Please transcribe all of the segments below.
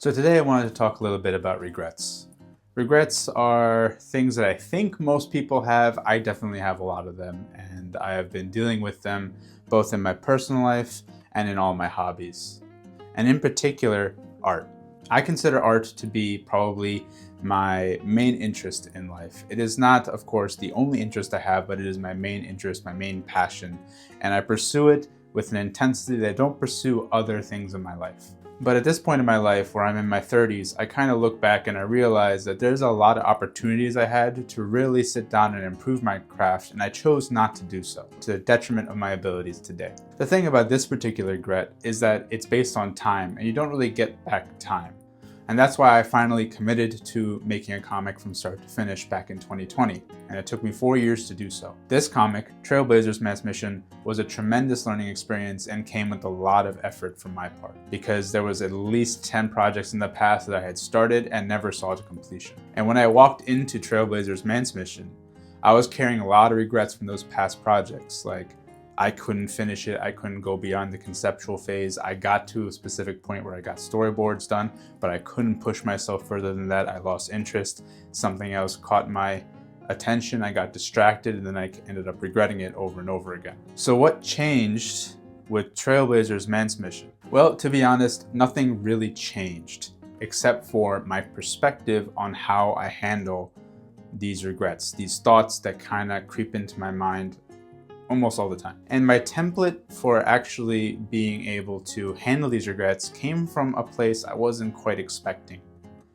So today I wanted to talk a little bit about regrets. Regrets are things that I think most people have. I definitely have a lot of them, and I have been dealing with them both in my personal life and in all my hobbies. And in particular, art. I consider art to be probably my main interest in life. It is not, of course, the only interest I have, but it is my main interest, my main passion, and I pursue it with an intensity that I don't pursue other things in my life. But at this point in my life, where I'm in my 30s, I kind of look back and I realize that there's a lot of opportunities I had to really sit down and improve my craft, and I chose not to do so, to the detriment of my abilities today. The thing about this particular regret is that it's based on time, and you don't really get back time. And that's why I finally committed to making a comic from start to finish back in 2020, and it took me 4 years to do so. This comic, Trailblazers Man's Mission, was a tremendous learning experience and came with a lot of effort from my part, because there was at least 10 projects in the past that I had started and never saw to completion. And when I walked into Trailblazers Man's Mission, I was carrying a lot of regrets from those past projects, like I couldn't finish it, I couldn't go beyond the conceptual phase. I got to a specific point where I got storyboards done, but I couldn't push myself further than that. I lost interest, something else caught my attention, I got distracted, and then I ended up regretting it over and over again. So what changed with Trailblazers Man's Mission? Well, to be honest, nothing really changed, except for my perspective on how I handle these regrets, these thoughts that kind of creep into my mind almost all the time. And my template for actually being able to handle these regrets came from a place I wasn't quite expecting.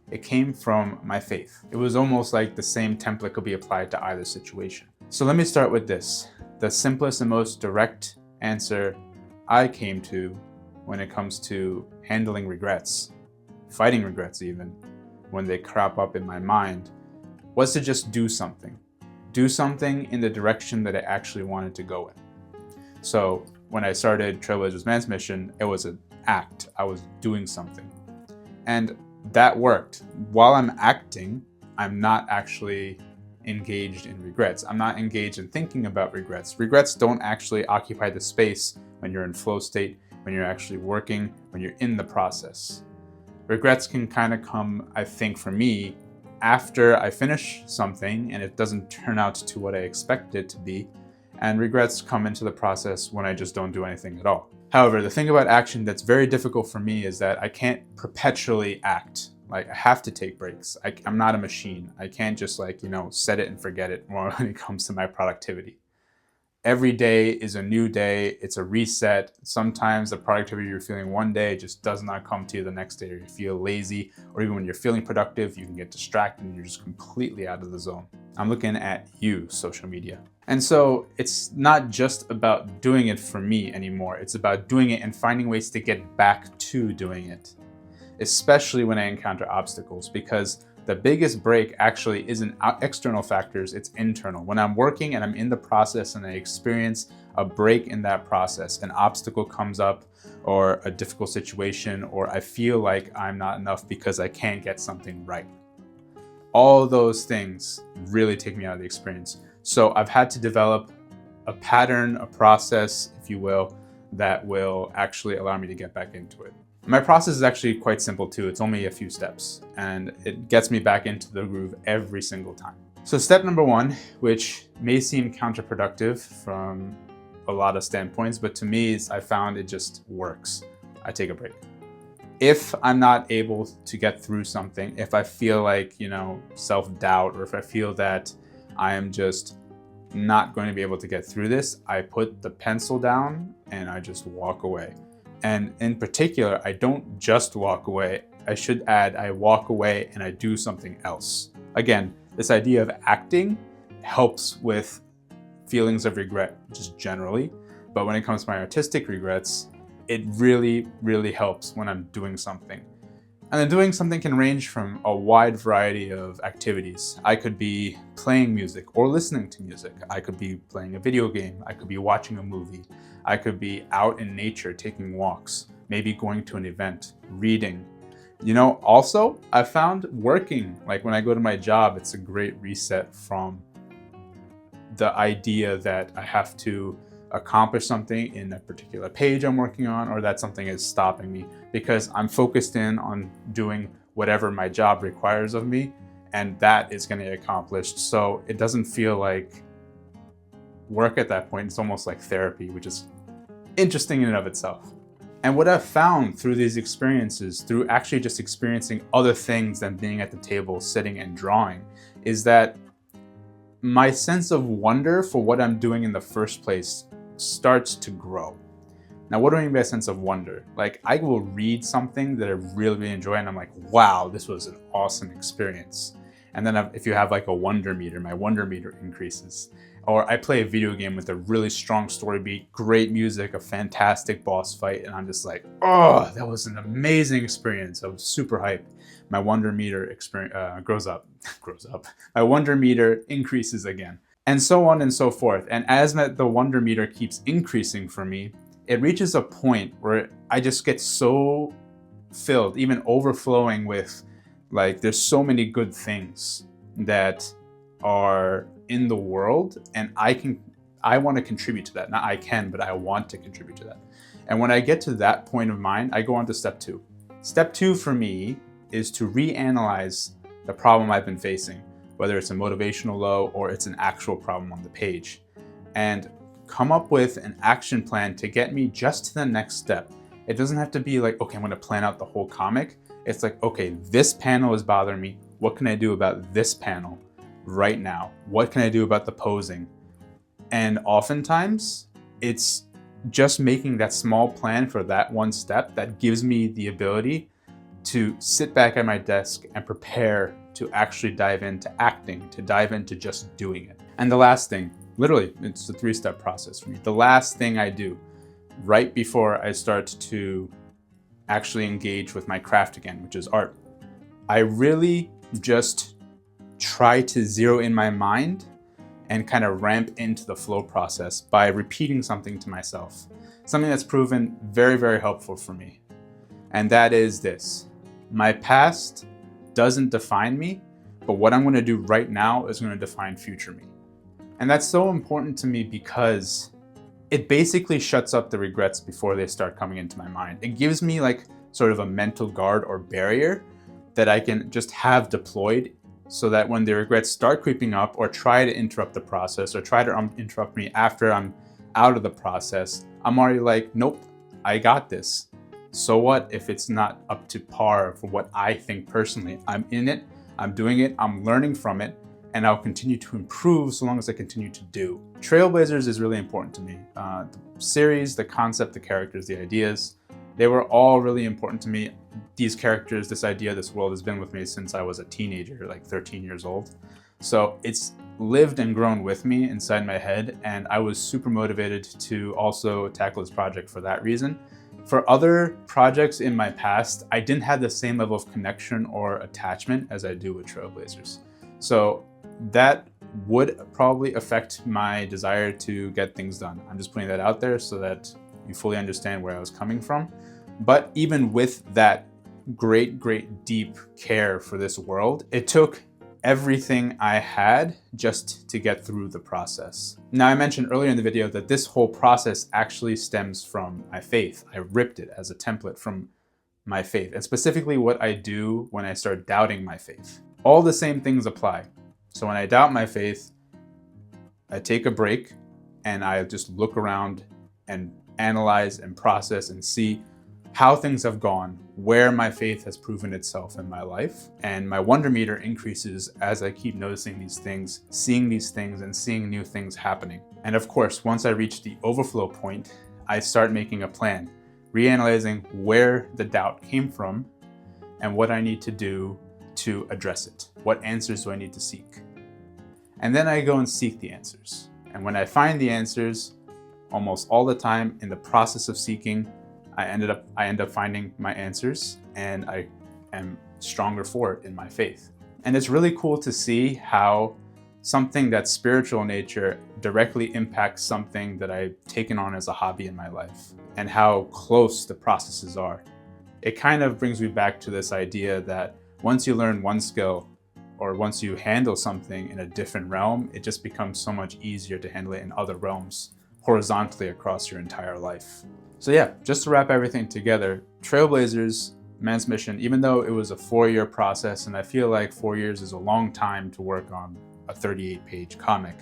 It came from my faith. It was almost like the same template could be applied to either situation. So let me start with this. The simplest and most direct answer I came to when it comes to handling regrets, fighting regrets even, when they crop up in my mind, was to just do something. Do something in the direction that I actually wanted to go in. So when I started Trailblazers Man's Mission, it was an act. I was doing something. And that worked. While I'm acting, I'm not actually engaged in regrets. I'm not engaged in thinking about regrets. Regrets don't actually occupy the space when you're in flow state, when you're actually working, when you're in the process. Regrets can kind of come, I think for me, after I finish something and it doesn't turn out to what I expect it to be, and regrets come into the process when I just don't do anything at all. However, the thing about action that's very difficult for me is that I can't perpetually act. Like, I have to take breaks. I'm not a machine. I can't just set it and forget it when it comes to my productivity. Every day is a new day. It's a reset. Sometimes the productivity you're feeling one day just does not come to you the next day, or you feel lazy, or even when you're feeling productive, you can get distracted and you're just completely out of the zone. I'm looking at you, social media. And so it's not just about doing it for me anymore. It's about doing it and finding ways to get back to doing it, especially when I encounter obstacles, because the biggest break actually isn't external factors, it's internal. When I'm working and I'm in the process and I experience a break in that process, an obstacle comes up or a difficult situation, or I feel like I'm not enough because I can't get something right. All those things really take me out of the experience. So I've had to develop a pattern, a process, if you will, that will actually allow me to get back into it. My process is actually quite simple too. It's only a few steps, and it gets me back into the groove every single time. So step number one, which may seem counterproductive from a lot of standpoints, but to me, I found it just works. I take a break. If I'm not able to get through something, if I feel like, self-doubt, or if I feel that I am just not going to be able to get through this, I put the pencil down and I just walk away. And in particular, I don't just walk away. I should add, I walk away and I do something else. Again, this idea of acting helps with feelings of regret just generally. But when it comes to my artistic regrets, it really, really helps when I'm doing something. And then doing something can range from a wide variety of activities. I could be playing music or listening to music. I could be playing a video game. I could be watching a movie. I could be out in nature taking walks, maybe going to an event, reading. Also, I found working, like when I go to my job, it's a great reset from the idea that I have to accomplish something in a particular page I'm working on, or that something is stopping me because I'm focused in on doing whatever my job requires of me, and that is going to get accomplished. So it doesn't feel like work at that point. It's almost like therapy, which is interesting in and of itself. And what I've found through these experiences, through actually just experiencing other things than being at the table, sitting and drawing, is that my sense of wonder for what I'm doing in the first place starts to grow. Now, what do I mean by a sense of wonder? Like, I will read something that I really enjoy and I'm like, wow, this was an awesome experience. And then if you have like a wonder meter, my wonder meter increases. Or I play a video game with a really strong story beat, great music, a fantastic boss fight, and I'm just like, oh, that was an amazing experience. I was super hyped. My wonder meter grows up. My wonder meter increases again, and so on and so forth. And as the wonder meter keeps increasing for me, it reaches a point where I just get so filled, even overflowing with, like, there's so many good things that are in the world, and I want to contribute to that. Not I can, but I want to contribute to that. And when I get to that point of mind, I go on to step 2. Step 2 for me is to reanalyze the problem I've been facing, whether it's a motivational low or it's an actual problem on the page, and come up with an action plan to get me just to the next step. It doesn't have to be like, okay, I'm going to plan out the whole comic. It's like, okay, this panel is bothering me. What can I do about this panel right now? What can I do about the posing? And oftentimes it's just making that small plan for that one step that gives me the ability to sit back at my desk and prepare to actually dive into acting, to dive into just doing it. And the last thing, literally, it's a 3-step process for me. The last thing I do right before I start to actually engage with my craft again, which is art, I really just try to zero in my mind and kind of ramp into the flow process by repeating something to myself. Something that's proven very, very helpful for me. And that is this: my past doesn't define me, but what I'm going to do right now is going to define future me. And that's so important to me because it basically shuts up the regrets before they start coming into my mind. It gives me like sort of a mental guard or barrier that I can just have deployed, so that when the regrets start creeping up or try to interrupt the process or try to interrupt me after I'm out of the process, I'm already like, nope, I got this. So what if it's not up to par for what I think personally? I'm in it, I'm doing it, I'm learning from it, and I'll continue to improve so long as I continue to do. Trailblazers is really important to me. The series, the concept, the characters, the ideas, they were all really important to me. These characters, this idea, this world has been with me since I was a teenager, like 13 years old. So it's lived and grown with me inside my head, and I was super motivated to also tackle this project for that reason. For other projects in my past, I didn't have the same level of connection or attachment as I do with Trailblazers. So that would probably affect my desire to get things done. I'm just putting that out there so that you fully understand where I was coming from. But even with that great, deep care for this world, it took everything I had just to get through the process. Now, I mentioned earlier in the video that this whole process actually stems from my faith. I ripped it as a template from my faith, and specifically what I do when I start doubting my faith. All the same things apply. So when I doubt my faith, I take a break and I just look around and analyze and process and see how things have gone, where my faith has proven itself in my life. And my wonder meter increases as I keep noticing these things, seeing these things, and seeing new things happening. And of course, once I reach the overflow point, I start making a plan, reanalyzing where the doubt came from and what I need to do to address it. What answers do I need to seek? And then I go and seek the answers. And when I find the answers, almost all the time in the process of seeking, I end up finding my answers, and I am stronger for it in my faith. And it's really cool to see how something that's spiritual in nature directly impacts something that I've taken on as a hobby in my life, and how close the processes are. It kind of brings me back to this idea that once you learn one skill, or once you handle something in a different realm, it just becomes so much easier to handle it in other realms horizontally across your entire life. So yeah, just to wrap everything together, Trailblazers, Man's Mission, even though it was a 4-year process, and I feel like 4 years is a long time to work on a 38-page comic,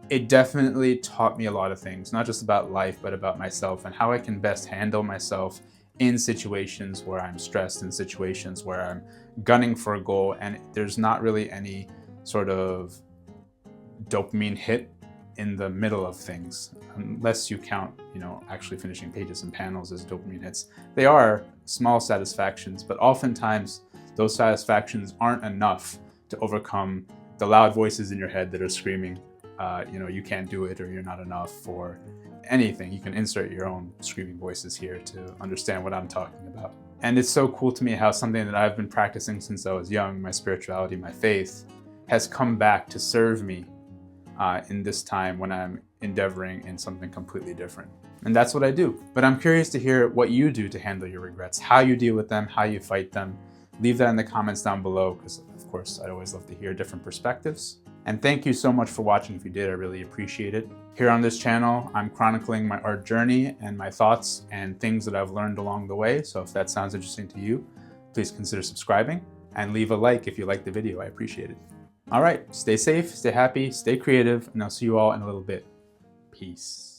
it definitely taught me a lot of things, not just about life, but about myself and how I can best handle myself in situations where I'm stressed, in situations where I'm gunning for a goal and there's not really any sort of dopamine hit in the middle of things, unless you count, actually finishing pages and panels as dopamine hits. They are small satisfactions, but oftentimes those satisfactions aren't enough to overcome the loud voices in your head that are screaming, you can't do it, or you're not enough, or anything. You can insert your own screaming voices here to understand what I'm talking about. And it's so cool to me how something that I've been practicing since I was young, my spirituality, my faith, has come back to serve me in this time when I'm endeavoring in something completely different. And that's what I do. But I'm curious to hear what you do to handle your regrets, how you deal with them, how you fight them. Leave that in the comments down below, because of course I'd always love to hear different perspectives. And thank you so much for watching. If you did, I really appreciate it. Here on this channel, I'm chronicling my art journey and my thoughts and things that I've learned along the way. So if that sounds interesting to you, please consider subscribing and leave a like if you liked the video. I appreciate it. All right, stay safe, stay happy, stay creative, and I'll see you all in a little bit. Peace.